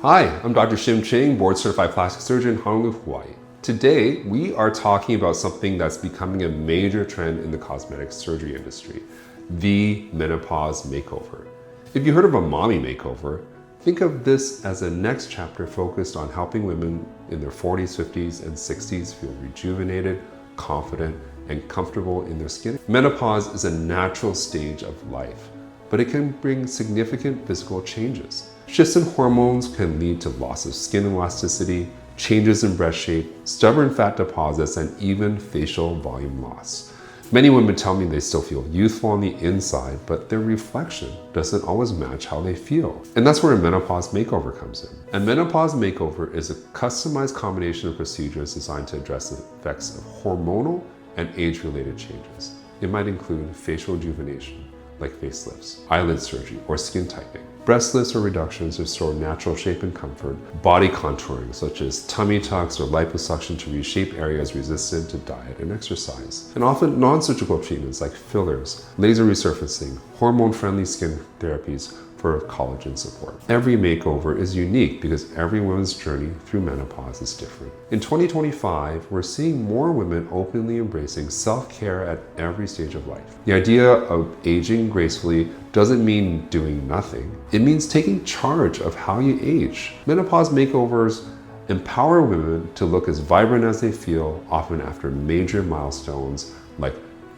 Hi, I'm Dr. Shim Ching, board certified plastic surgeon in Honolulu, Hawaii. Today, we are talking about something that's becoming a major trend in the cosmetic surgery industry, the menopause makeover. If you heard of a mommy makeover, think of this as a next chapter focused on helping women in their 40s, 50s, and 60s feel rejuvenated, confident, and comfortable in their skin. Menopause is a natural stage of life, but it can bring significant physical changes. Shifts in hormones can lead to loss of skin elasticity, changes in breast shape, stubborn fat deposits, and even facial volume loss. Many women tell me they still feel youthful on the inside, but their reflection doesn't always match how they feel. And that's where a menopause makeover comes in. A menopause makeover is a customized combination of procedures designed to address the effects of hormonal and age-related changes. It might include facial rejuvenation, like facelifts, eyelid surgery, or skin tightening. Breast lifts or reductions to restore natural shape and comfort, body contouring such as tummy tucks or liposuction to reshape areas resistant to diet and exercise, and often non-surgical treatments like fillers, laser resurfacing, hormone-friendly skin therapies for collagen support. Every makeover is unique because every woman's journey through menopause is different. In 2025, we're seeing more women openly embracing self-care at every stage of life. The idea of aging gracefully doesn't mean doing nothing. It means taking charge of how you age. Menopause makeovers empower women to look as vibrant as they feel, often after major milestones like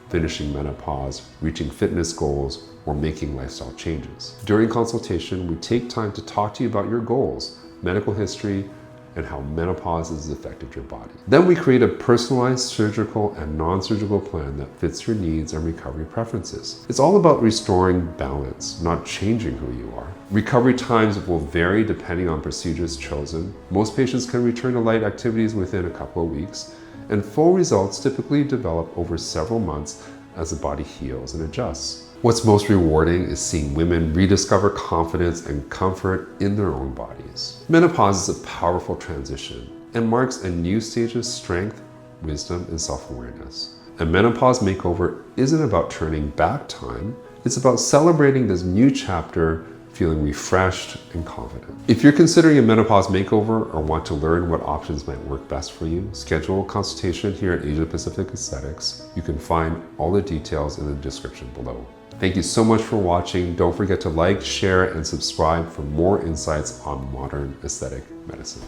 finishing menopause, reaching fitness goals, or making lifestyle changes. During consultation, we take time to talk to you about your goals, medical history, and how menopause has affected your body. Then we create a personalized surgical and non-surgical plan that fits your needs and recovery preferences. It's all about restoring balance, not changing who you are. Recovery times will vary depending on procedures chosen. Most patients can return to light activities within a couple of weeks, and full results typically develop over several months as the body heals and adjusts. What's most rewarding is seeing women rediscover confidence and comfort in their own bodies. Menopause is a powerful transition and marks a new stage of strength, wisdom, and self-awareness. A menopause makeover isn't about turning back time, it's about celebrating this new chapter, feeling refreshed and confident. If you're considering a menopause makeover or want to learn what options might work best for you, schedule a consultation here at Asia Pacific Aesthetics. You can find all the details in the description below. Thank you so much for watching. Don't forget to like, share, and subscribe for more insights on modern aesthetic medicine.